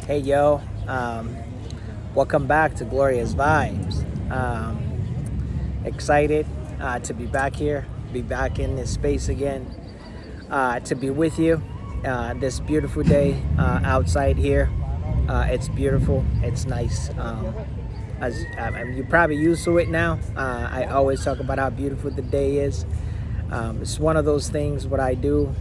Hey yo, welcome back to Glorious Vibes. Excited to be back here, be back in this space again, to be with you this beautiful day outside here. It's beautiful, it's nice. You're probably used to it now. I always talk about how beautiful the day is. It's one of those things what I do.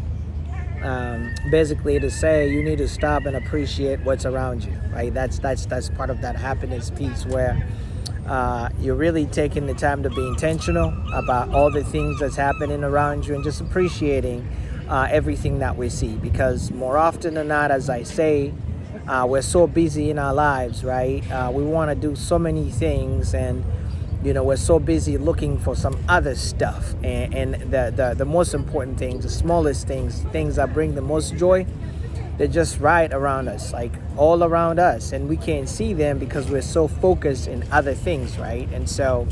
Basically to say you need to stop and appreciate what's around you, right? That's part of that happiness piece where you're really taking the time to be intentional about all the things that's happening around you and just appreciating everything that we see, because more often than not, as I say, we're so busy in our lives, right? We want to do so many things, and we're so busy looking for some other stuff, and the most important things, the smallest things that bring the most joy, they're just right around us, like all around us, and we can't see them because we're so focused in other things, right? And so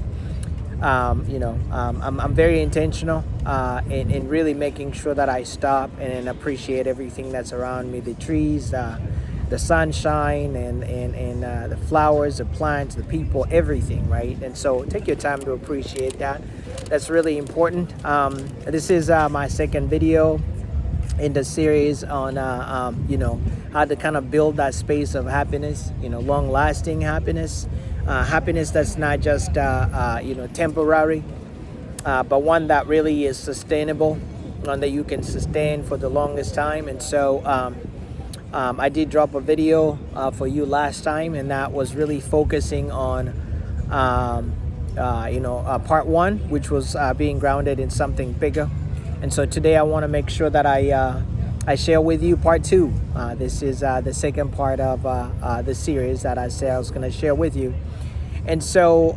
I'm very intentional in really making sure that I stop and appreciate everything that's around me, the trees, the sunshine, and the flowers, the plants, the people, everything, right? And so take your time to appreciate that. That's really important. This is my second video in the series on how to kind of build that space of happiness, long-lasting happiness, happiness that's not just temporary, but one that really is sustainable, one that you can sustain for the longest time. And so I did drop a video for you last time, and that was really focusing on, part one, which was being grounded in something bigger. And so today I want to make sure that I share with you part two. This is the second part of the series that I said I was going to share with you. And so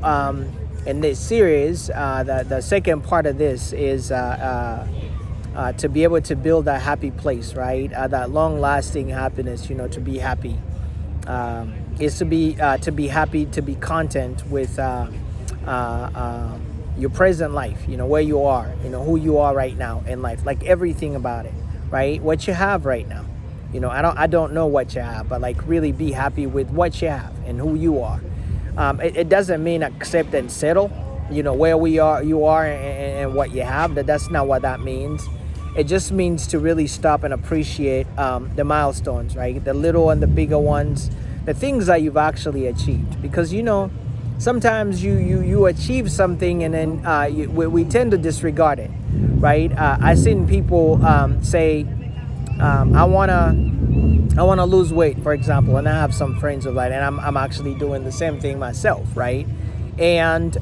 in this series, the second part of this is to be able to build a happy place, right? That long-lasting happiness, to be happy, is to be happy, to be content with your present life, where you are, who you are right now in life, like everything about it, right? What you have right now, I don't know what you have, but like really be happy with what you have and who you are. It doesn't mean accept and settle, where you are and what you have. That's not what that means. It just means to really stop and appreciate the milestones, right? The little and the bigger ones, the things that you've actually achieved. Because, sometimes you achieve something and then we tend to disregard it, right? I've seen people say, I want to lose weight, for example, and I have some friends of that, and I'm actually doing the same thing myself, right? And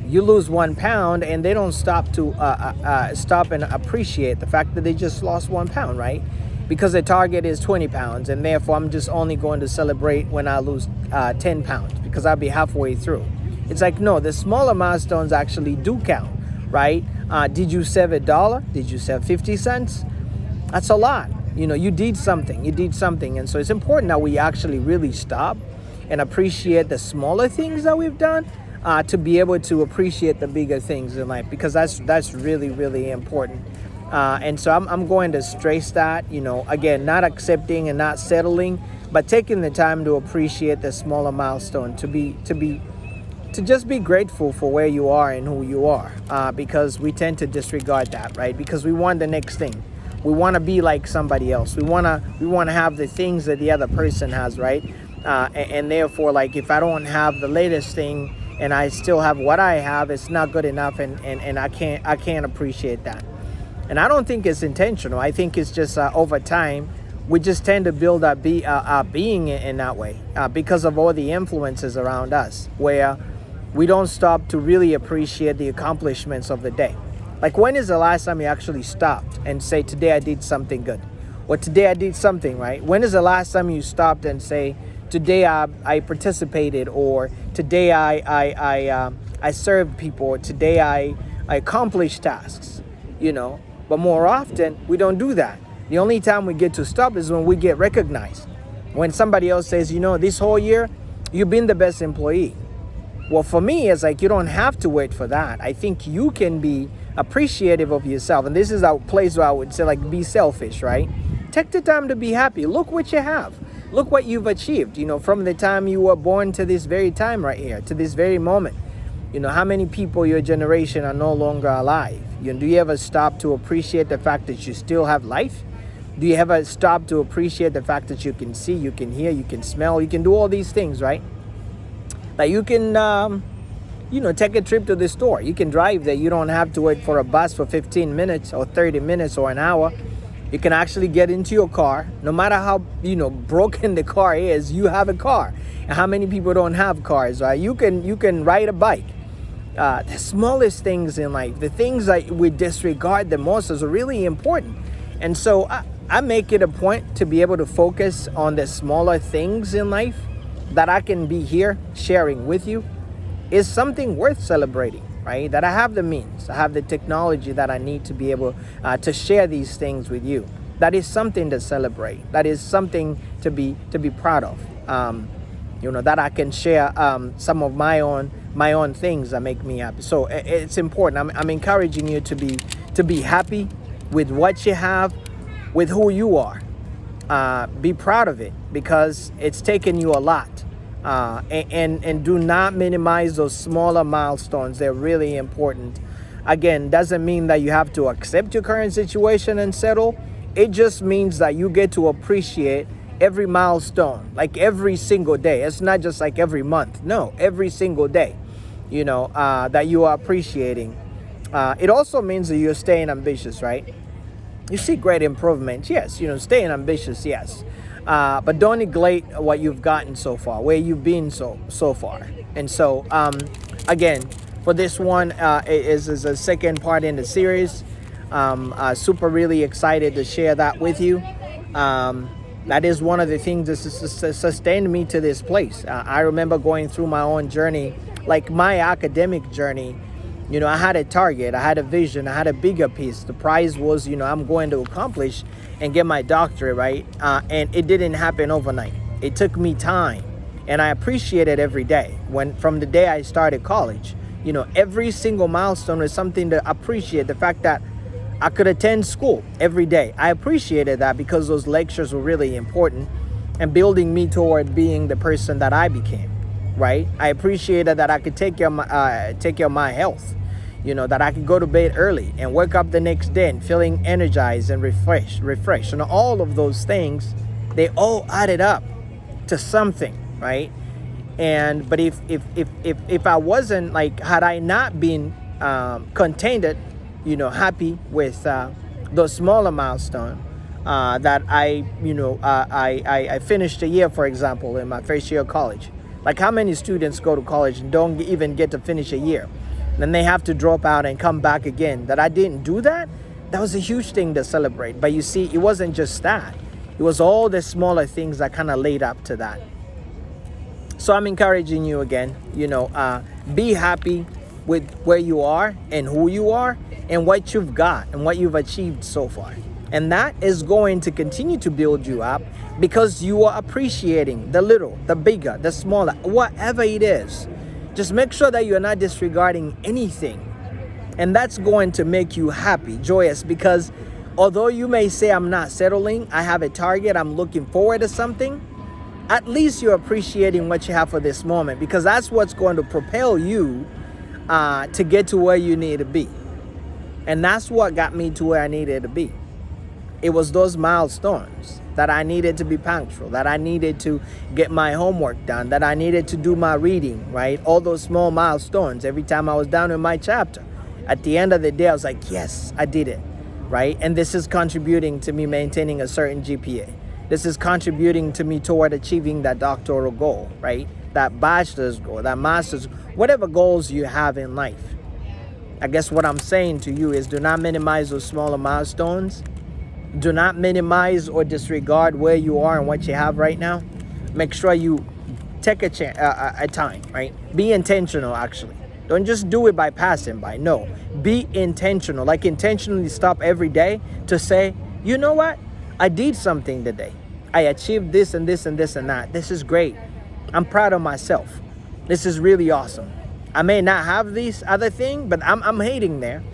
you lose 1 pound, and they don't stop and appreciate the fact that they just lost 1 pound, right? Because the target is 20 pounds, and therefore I'm just only going to celebrate when I lose 10 pounds because I'll be halfway through. It's like, no, the smaller milestones actually do count, right? Did you save $1? Did you save 50 cents? That's a lot. You did something. And so it's important that we actually really stop and appreciate the smaller things that we've done, to be able to appreciate the bigger things in life, because that's really, really important. And so I'm going to stress that, again, not accepting and not settling, but taking the time to appreciate the smaller milestone, to just be grateful for where you are and who you are, because we tend to disregard that, right? Because we want the next thing. We want to be like somebody else. We want to have the things that the other person has, right? And therefore, like, if I don't have the latest thing and I still have what I have, it's not good enough, and I can't appreciate that. And I don't think it's intentional. I think it's just over time, we just tend to build our being in that way, because of all the influences around us, where we don't stop to really appreciate the accomplishments of the day. Like, when is the last time you actually stopped and say, today I did something good? Or today I did something, right? When is the last time you stopped and say, today I participated, or today I served people, or today I accomplished tasks, But more often, we don't do that. The only time we get to stop is when we get recognized. When somebody else says, this whole year, you've been the best employee. Well, for me, it's like, you don't have to wait for that. I think you can be appreciative of yourself. And this is a place where I would say, like, be selfish, right? Take the time to be happy. Look what you have. look what you've achieved, from the time you were born to this very time right here, to this very moment. How many people your generation are no longer alive? Do you ever stop to appreciate the fact that you still have life? Do you ever stop to appreciate the fact that you can see, you can hear, you can smell, you can do all these things, right? Like you can, take a trip to the store. You can drive there. You don't have to wait for a bus for 15 minutes or 30 minutes or an hour. You can actually get into your car. No matter how, broken the car is, you have a car. And how many people don't have cars, right? You can ride a bike. The smallest things in life, the things that we disregard the most, is really important. And so I make it a point to be able to focus on the smaller things in life that I can be here sharing with you is something worth celebrating, right? That I have the means, I have the technology that I need to be able to share these things with you. That is something to celebrate. That is something to be proud of. That I can share some of my own things that make me happy. So it's important. I'm encouraging you to be happy with what you have, with who you are. Be proud of it because it's taken you a lot. And do not minimize those smaller milestones. They're really important. Again, doesn't mean that you have to accept your current situation and settle. It just means that you get to appreciate every milestone, like every single day. It's not just like every month. No, every single day, that you are appreciating. It also means that you're staying ambitious, right? You see great improvement, yes. Staying ambitious, yes. But don't neglect what you've gotten so far, where you've been so far. And so, again, for this one, is a second part in the series. Super really excited to share that with you. That is one of the things that sustained me to this place. I remember going through my own journey, like my academic journey. I had a target, I had a vision, I had a bigger piece. The prize was, I'm going to accomplish and get my doctorate, right? And it didn't happen overnight. It took me time, and I appreciate it every day. From the day I started college, every single milestone is something to appreciate. The fact that I could attend school every day, I appreciated that because those lectures were really important and building me toward being the person that I became. Right? I appreciated that I could take care of my health, that I could go to bed early and wake up the next day and feeling energized and refreshed. All of those things, they all added up to something, right? But if I wasn't, like, had I not been contented, happy with those smaller milestones, that I finished a year, for example, in my first year of college. Like, how many students go to college and don't even get to finish a year? Then they have to drop out and come back again. That I didn't do that, that was a huge thing to celebrate. But you see, it wasn't just that. It was all the smaller things that kind of laid up to that. So I'm encouraging you again, be happy with where you are and who you are and what you've got and what you've achieved so far. And that is going to continue to build you up because you are appreciating the little, the bigger, the smaller, whatever it is. Just make sure that you're not disregarding anything. And that's going to make you happy, joyous, because although you may say, I'm not settling, I have a target, I'm looking forward to something, at least you're appreciating what you have for this moment, because that's what's going to propel you to get to where you need to be. And that's what got me to where I needed to be. It was those milestones that I needed to be punctual, that I needed to get my homework done, that I needed to do my reading, right? All those small milestones. Every time I was down in my chapter, at the end of the day, I was like, yes, I did it, right? And this is contributing to me maintaining a certain GPA. This is contributing to me toward achieving that doctoral goal, right? That bachelor's goal, that master's, whatever goals you have in life. I guess what I'm saying to you is do not minimize those smaller milestones. Do not minimize or disregard where you are and what you have right now. Make sure you take a time, right? Be intentional, actually. Don't just do it by passing by. No, be intentional. Like, intentionally stop every day to say, you know what? I did something today. I achieved this and this and this and that. This is great. I'm proud of myself. This is really awesome. I may not have these other thing, but I'm hating there.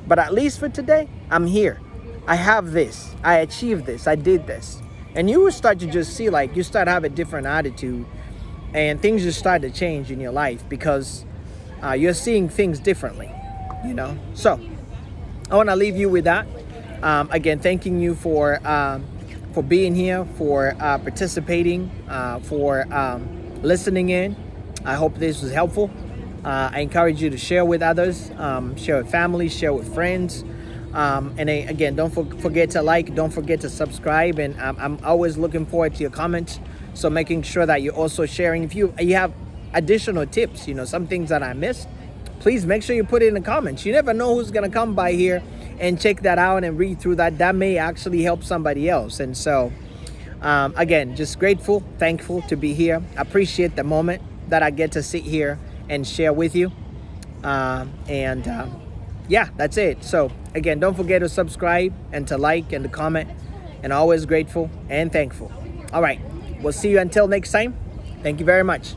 But at least for today, I'm here. I have this. I achieved this. I did this. and you will start to just see, like, you start to have a different attitude, and things just start to change in your life because you're seeing things differently, you know. So I want to leave you with that. Again, thanking you for being here, for participating, for listening in. I hope this was helpful. I encourage you to share with others, share with family, share with friends. And again, don't forget to like, don't forget to subscribe. And I'm always looking forward to your comments. So making sure that you're also sharing. If you have additional tips, you know, some things that I missed, please make sure you put it in the comments. You never know who's going to come by here and check that out and read through that. That may actually help somebody else. And so, again, just grateful, thankful to be here. Appreciate the moment that I get to sit here and share with you. Yeah, that's it. So again, don't forget to subscribe and to like and to comment, and always grateful and thankful. All right, we'll see you until next time. Thank you very much.